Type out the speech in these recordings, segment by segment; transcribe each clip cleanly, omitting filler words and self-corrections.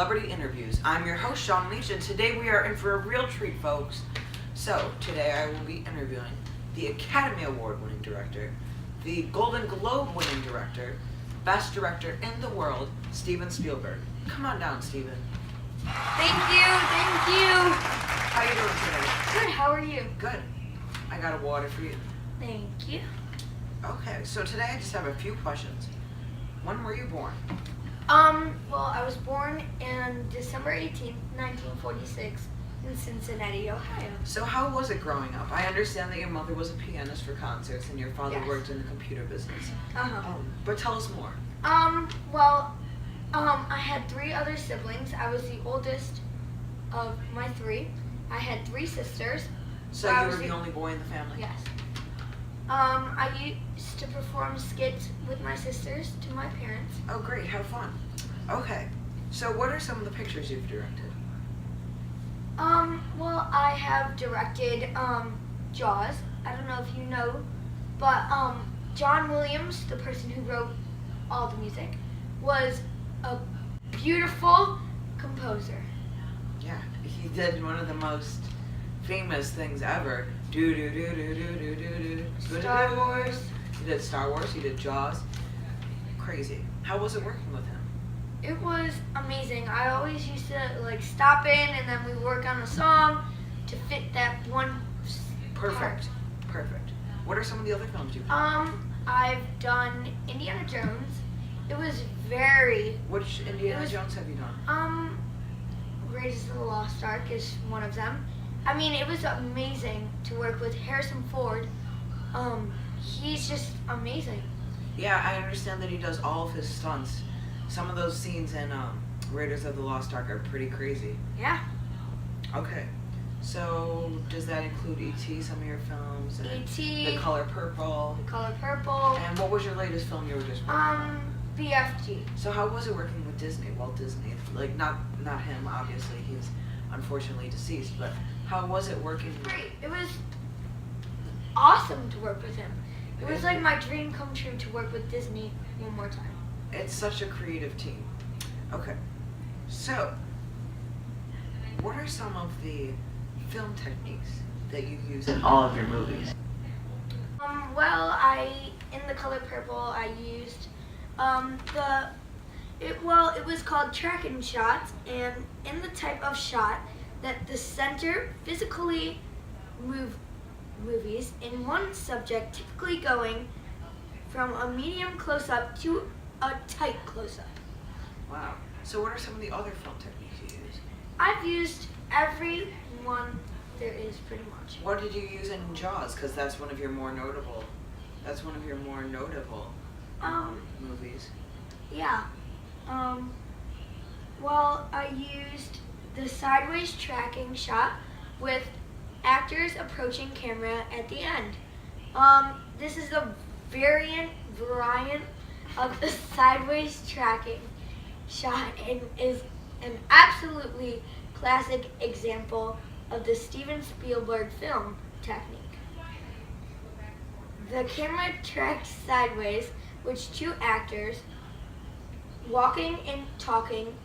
Celebrity Interviews. I'm your host, Sean Leach, and today we are in for a real treat, folks. So, today I will be interviewing the Academy Award winning director, the Golden Globe winning director, best director in the world, Steven Spielberg. Come on down, Steven. Thank you. How you doing today? Good, how are you? Good. I got a water for you. Thank you. Okay, so today I just have a few questions. When were you born? Well, I was born in December 18th, 1946 in Cincinnati, Ohio. So how was it growing up? I understand that your mother was a pianist for concerts and your father Yes. worked in the computer business. But tell us more. I had 3 other siblings. I was the oldest of my 3. I had 3 sisters. So you were the only boy in the family? Yes. I used to perform skits with my sisters to my parents. Oh, great. Have fun. Okay. So what are some of the pictures you've directed? Well, I have directed, Jaws. I don't know if you know, but, John Williams, the person who wrote all the music, was a beautiful composer. Yeah, he did one of the most famous things ever. Star Wars. He did Star Wars, he did Jaws. Crazy. How was it working with him? It was amazing. I always used to stop in and then we work on a song to fit that one Perfect. part. Perfect. What are some of the other films you've done? I've done Indiana Jones. It was very Which Indiana Jones have you done? Raiders of the Lost Ark is one of them. I mean, it was amazing to work with Harrison Ford. He's just amazing. Yeah, I understand that he does all of his stunts. Some of those scenes in Raiders of the Lost Ark are pretty crazy. Yeah. Okay. So, does that include E.T., some of your films? And E.T. The Color Purple. The Color Purple. And what was your latest film you were just working on? BFG. So how was it working with Disney, Walt Disney? Like, not him, obviously. He's unfortunately deceased. But how was it working? Great. It was awesome to work with him. It was like my dream come true to work with Disney one more time. It's such a creative team. Okay. So, what are some of the film techniques that you use in all of your movies? Well, in The Color Purple, I used it was called track and shots, and in the type of shot that the center physically movies in one subject, typically going from a medium close-up to a tight close-up. Wow. So what are some of the other film techniques you use? I've used every one there is, pretty much. What did you use in Jaws? Because that's one of your more notable. Movies. Yeah. Well, I used the sideways tracking shot with actors approaching camera at the end. This is a variant of the sideways tracking shot and is an absolutely classic example of the Steven Spielberg film technique. The camera tracks sideways, which 2 actors walking and talking.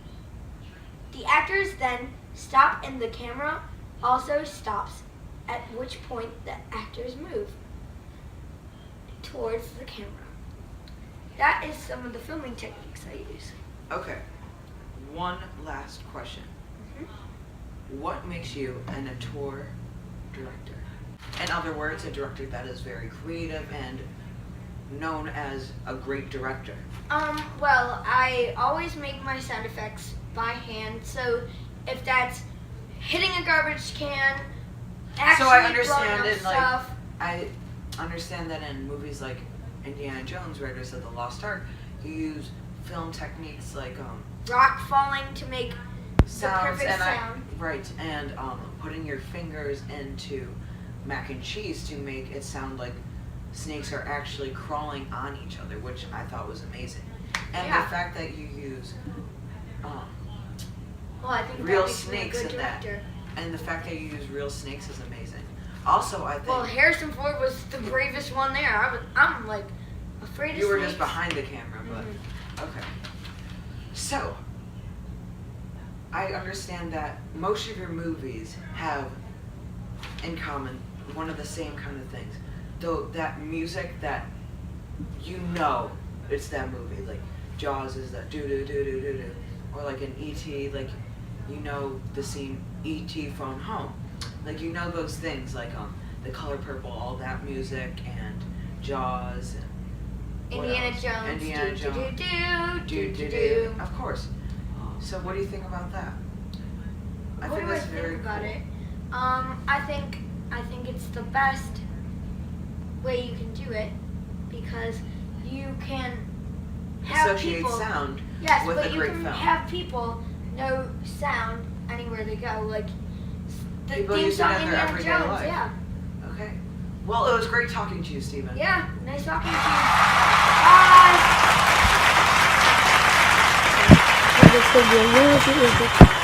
The actors then stop and the camera also stops, at which point the actors move towards the camera. That is some of the filming techniques I use. Okay. One last question. What makes you an auteur director? In other words, a director that is very creative and known as a great director. Well, I always make my sound effects by hand, so if that's hitting a garbage can, actually So I understand blowing up it, stuff. I understand that in movies like Indiana Jones, Raiders of the Lost Ark, you use film techniques like Rock falling to make sounds the perfect and sound. and putting your fingers into mac and cheese to make it sound like snakes are actually crawling on each other, which I thought was amazing. And Yeah. the fact that you use Well, I think real that makes me a snakes good in that, director. and the fact that you use real snakes is amazing. Also, I think Well, Harrison Ford was the bravest one there. I'm like afraid of you were snakes. just behind the camera, but okay. So, I understand that most of your movies have in common one of the same kind of things. Though that music that you know it's that movie. Like Jaws is that do do do do do do, or like in E.T. like you know the scene E.T. Phone Home. Like you know those things like The Color Purple, all that music, and Jaws and Indiana Jones. Indiana do, Jones. do, do, do, do, do. Of course. So what do you think about that? What do I think about it? I think it's the best way you can do it because you can have Associate people. sound Yes, with but a you great can film. have people know sound anywhere they go. Like the People theme use it song in their Indiana everyday Jones. life. Yeah. Okay. Well, it was great talking to you, Stephen. Yeah. Nice talking to you. Bye. This video,